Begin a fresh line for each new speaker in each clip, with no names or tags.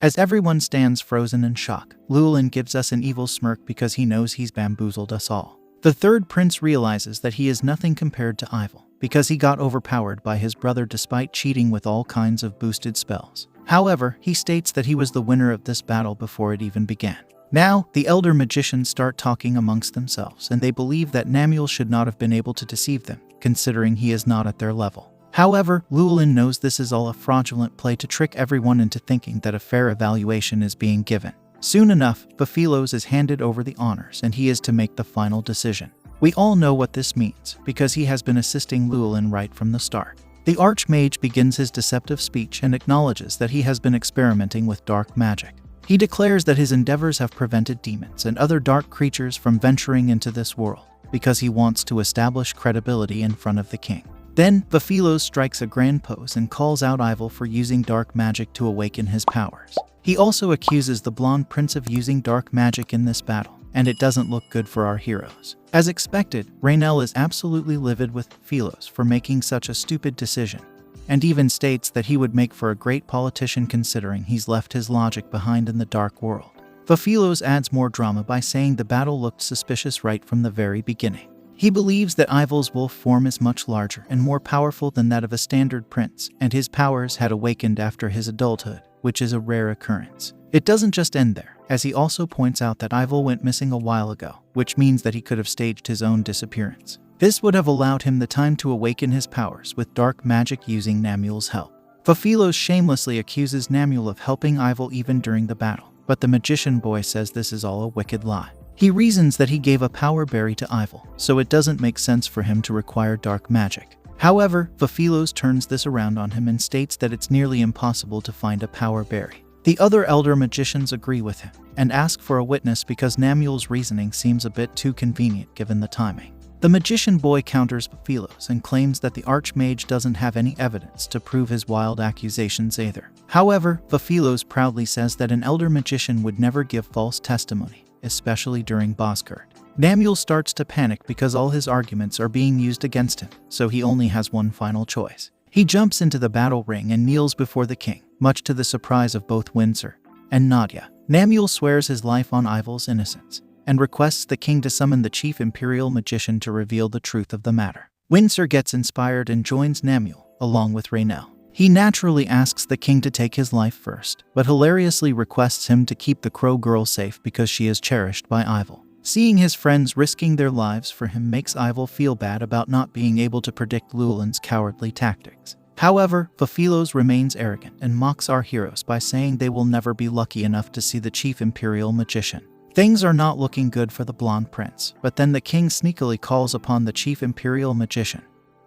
As everyone stands frozen in shock, Llewellyn gives us an evil smirk because he knows he's bamboozled us all. The third prince realizes that he is nothing compared to Ivel, because he got overpowered by his brother despite cheating with all kinds of boosted spells. However, he states that he was the winner of this battle before it even began. Now, the elder magicians start talking amongst themselves, and they believe that Namiel should not have been able to deceive them, considering he is not at their level. However, Llewellyn knows this is all a fraudulent play to trick everyone into thinking that a fair evaluation is being given. Soon enough, Vafilos is handed over the honors and he is to make the final decision. We all know what this means, because he has been assisting Llewellyn right from the start. The Archmage begins his deceptive speech and acknowledges that he has been experimenting with dark magic. He declares that his endeavors have prevented demons and other dark creatures from venturing into this world, because he wants to establish credibility in front of the king. Then, Vafilos strikes a grand pose and calls out Ivel for using dark magic to awaken his powers. He also accuses the blonde prince of using dark magic in this battle, and it doesn't look good for our heroes. As expected, Raynell is absolutely livid with Vafilos for making such a stupid decision, and even states that he would make for a great politician considering he's left his logic behind in the dark world. Vafilos adds more drama by saying the battle looked suspicious right from the very beginning. He believes that Ivel's wolf form is much larger and more powerful than that of a standard prince, and his powers had awakened after his adulthood, which is a rare occurrence. It doesn't just end there, as he also points out that Ivel went missing a while ago, which means that he could have staged his own disappearance. This would have allowed him the time to awaken his powers with dark magic using Namiel's help. Vafilos shamelessly accuses Namiel of helping Ivel even during the battle, but the magician boy says this is all a wicked lie. He reasons that he gave a power berry to Ivel, so it doesn't make sense for him to require dark magic. However, Vafilos turns this around on him and states that it's nearly impossible to find a power berry. The other elder magicians agree with him, and ask for a witness because Namiel's reasoning seems a bit too convenient given the timing. The magician boy counters Vafilos and claims that the Archmage doesn't have any evidence to prove his wild accusations either. However, Vafilos proudly says that an elder magician would never give false testimony, especially during Bosgard. Namiel starts to panic because all his arguments are being used against him, so he only has one final choice. He jumps into the battle ring and kneels before the king, much to the surprise of both Windsor and Nadia. Namiel swears his life on Ivel's innocence, and requests the king to summon the chief imperial magician to reveal the truth of the matter. Windsor gets inspired and joins Namiel, along with Raynell. He naturally asks the king to take his life first, but hilariously requests him to keep the crow girl safe because she is cherished by Ivel. Seeing his friends risking their lives for him makes Ivel feel bad about not being able to predict Llewellyn's cowardly tactics. However, Vafilos remains arrogant and mocks our heroes by saying they will never be lucky enough to see the chief imperial magician. Things are not looking good for the blonde prince, but then the king sneakily calls upon the chief imperial magician,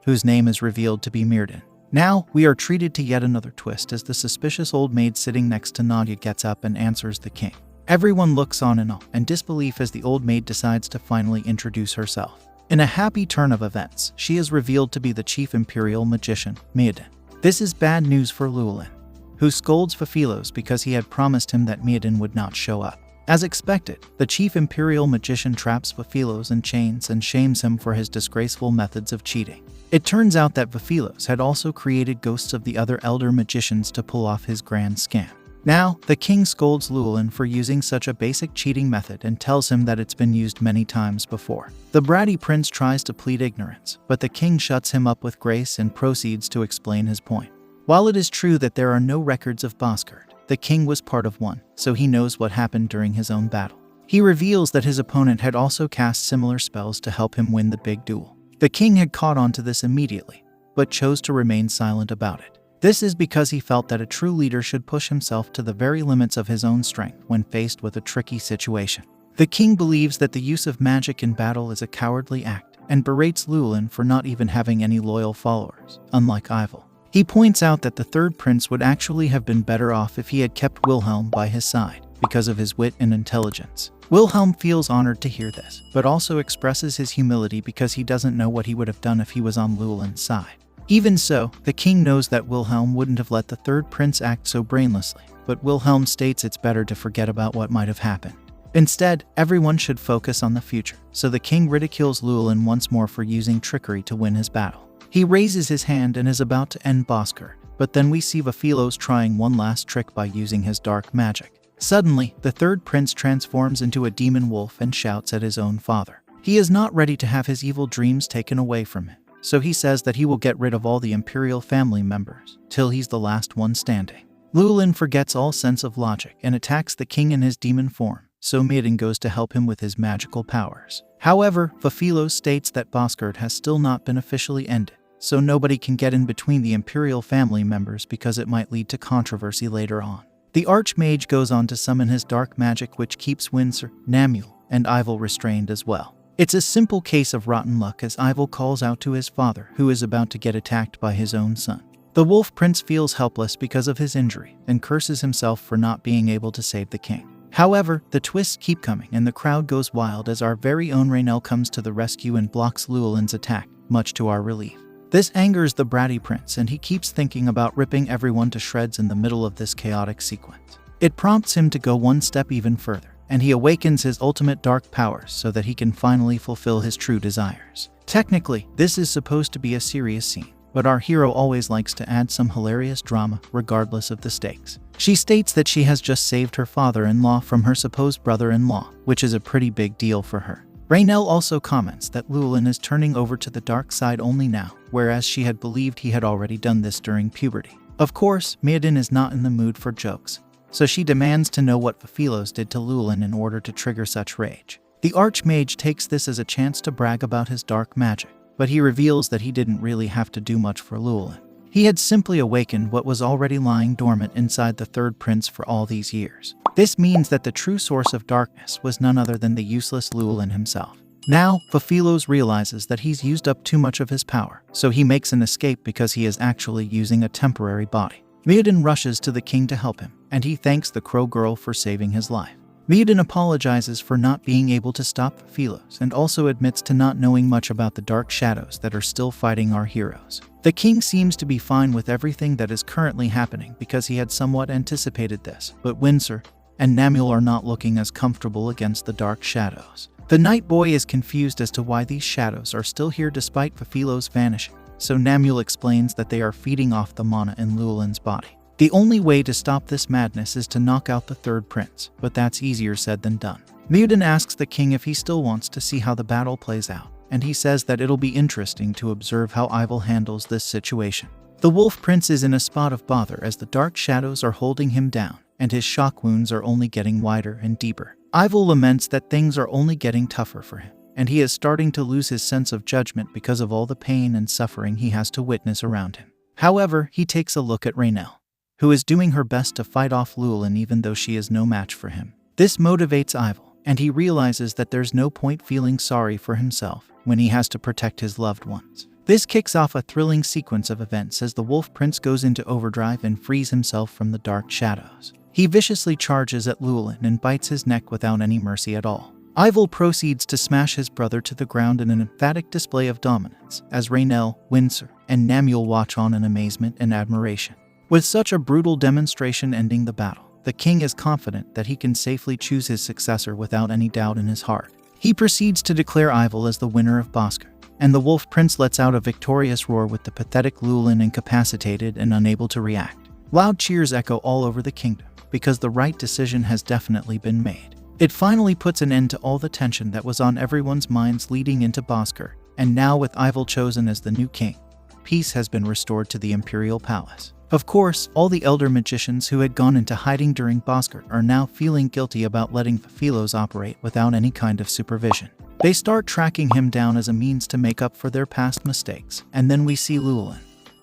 whose name is revealed to be Mirrodin. Now, we are treated to yet another twist as the suspicious old maid sitting next to Nadia gets up and answers the king. Everyone looks on in awe and disbelief as the old maid decides to finally introduce herself. In a happy turn of events, she is revealed to be the chief imperial magician, Mirrodin. This is bad news for Llewellyn, who scolds Vafilos because he had promised him that Mirrodin would not show up. As expected, the chief imperial magician traps Vafilos in chains and shames him for his disgraceful methods of cheating. It turns out that Vafilos had also created ghosts of the other elder magicians to pull off his grand scam. Now, the king scolds Llewellyn for using such a basic cheating method and tells him that it's been used many times before. The bratty prince tries to plead ignorance, but the king shuts him up with grace and proceeds to explain his point. While it is true that there are no records of Bosgard, the king was part of one, so he knows what happened during his own battle. He reveals that his opponent had also cast similar spells to help him win the big duel. The king had caught on to this immediately, but chose to remain silent about it. This is because he felt that a true leader should push himself to the very limits of his own strength when faced with a tricky situation. The king believes that the use of magic in battle is a cowardly act, and berates Llewellyn for not even having any loyal followers, unlike Ivel. He points out that the third prince would actually have been better off if he had kept Wilhelm by his side, because of his wit and intelligence. Wilhelm feels honored to hear this, but also expresses his humility because he doesn't know what he would have done if he was on Llewellyn's side. Even so, the king knows that Wilhelm wouldn't have let the third prince act so brainlessly, but Wilhelm states it's better to forget about what might have happened. Instead, everyone should focus on the future, so the king ridicules Llewellyn once more for using trickery to win his battle. He raises his hand and is about to end Bosgard, but then we see Vafilos trying one last trick by using his dark magic. Suddenly, the third prince transforms into a demon wolf and shouts at his own father. He is not ready to have his evil dreams taken away from him, so he says that he will get rid of all the imperial family members, till he's the last one standing. Llewellyn forgets all sense of logic and attacks the king in his demon form, so Mirrodin goes to help him with his magical powers. However, Vafilos states that Boskard has still not been officially ended, so nobody can get in between the imperial family members because it might lead to controversy later on. The Archmage goes on to summon his dark magic, which keeps Windsor, Namuel, and Ivel restrained as well. It's a simple case of rotten luck as Ivel calls out to his father, who is about to get attacked by his own son. The Wolf Prince feels helpless because of his injury and curses himself for not being able to save the king. However, the twists keep coming and the crowd goes wild as our very own Rhaenel comes to the rescue and blocks Llewellyn's attack, much to our relief. This angers the bratty prince and he keeps thinking about ripping everyone to shreds in the middle of this chaotic sequence. It prompts him to go one step even further, and he awakens his ultimate dark powers so that he can finally fulfill his true desires. Technically, this is supposed to be a serious scene, but our hero always likes to add some hilarious drama regardless of the stakes. She states that she has just saved her father-in-law from her supposed brother-in-law, which is a pretty big deal for her. Rhaenel also comments that Llewellyn is turning over to the dark side only now, whereas she had believed he had already done this during puberty. Of course, Mirrodin is not in the mood for jokes, so she demands to know what Vafilos did to Llewellyn in order to trigger such rage. The Archmage takes this as a chance to brag about his dark magic, but he reveals that he didn't really have to do much for Llewellyn. He had simply awakened what was already lying dormant inside the third prince for all these years. This means that the true source of darkness was none other than the useless Llewellyn himself. Now, Vafilos realizes that he's used up too much of his power, so he makes an escape because he is actually using a temporary body. Mirrodin rushes to the king to help him, and he thanks the Crow Girl for saving his life. Mirrodin apologizes for not being able to stop Vafilos and also admits to not knowing much about the dark shadows that are still fighting our heroes. The king seems to be fine with everything that is currently happening because he had somewhat anticipated this, but Windsor and Namuel are not looking as comfortable against the dark shadows. The Night Boy is confused as to why these shadows are still here despite Vafilos vanishing, so Namuel explains that they are feeding off the mana in Llewellyn's body. The only way to stop this madness is to knock out the third prince, but that's easier said than done. Mirrodin asks the king if he still wants to see how the battle plays out, and he says that it'll be interesting to observe how Ivel handles this situation. The Wolf Prince is in a spot of bother as the dark shadows are holding him down, and his shock wounds are only getting wider and deeper. Ivel laments that things are only getting tougher for him, and he is starting to lose his sense of judgment because of all the pain and suffering he has to witness around him. However, he takes a look at Rhaenel, who is doing her best to fight off Llewellyn even though she is no match for him. This motivates Ivel, and he realizes that there's no point feeling sorry for himself when he has to protect his loved ones. This kicks off a thrilling sequence of events as the Wolf Prince goes into overdrive and frees himself from the dark shadows. He viciously charges at Llewellyn and bites his neck without any mercy at all. Ivel proceeds to smash his brother to the ground in an emphatic display of dominance, as Rhaenel, Windsor, and Namuel watch on in amazement and admiration. With such a brutal demonstration ending the battle, the king is confident that he can safely choose his successor without any doubt in his heart. He proceeds to declare Ivel as the winner of Boskard, and the Wolf Prince lets out a victorious roar with the pathetic Llewellyn incapacitated and unable to react. Loud cheers echo all over the kingdom, because the right decision has definitely been made. It finally puts an end to all the tension that was on everyone's minds leading into Boskard, and now with Ivel chosen as the new king, peace has been restored to the imperial palace. Of course, all the elder magicians who had gone into hiding during Boskard are now feeling guilty about letting Vafilos operate without any kind of supervision. They start tracking him down as a means to make up for their past mistakes, and then we see Llewellyn,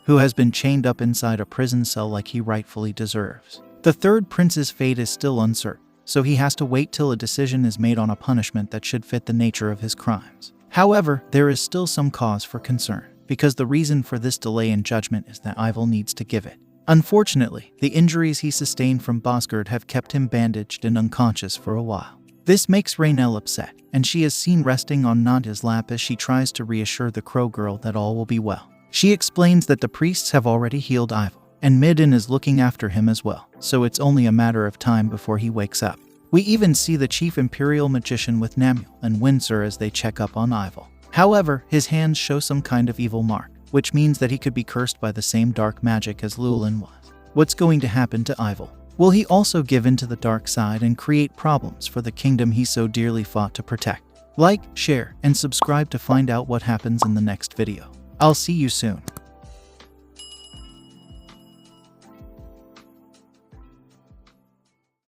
who has been chained up inside a prison cell like he rightfully deserves. The third prince's fate is still uncertain, so he has to wait till a decision is made on a punishment that should fit the nature of his crimes. However, there is still some cause for concern, because the reason for this delay in judgment is that Ivel needs to give it. Unfortunately, the injuries he sustained from Boskard have kept him bandaged and unconscious for a while. This makes Rhaenel upset, and she is seen resting on Nadia's lap as she tries to reassure the Crow Girl that all will be well. She explains that the priests have already healed Ivel, and Mirrodin is looking after him as well, so it's only a matter of time before he wakes up. We even see the chief imperial magician with Namuel and Windsor as they check up on Ivel. However, his hands show some kind of evil mark, which means that he could be cursed by the same dark magic as Llewellyn was. What's going to happen to Ivel? Will he also give in to the dark side and create problems for the kingdom he so dearly fought to protect? Like, share, and subscribe to find out what happens in the next video. I'll see you soon.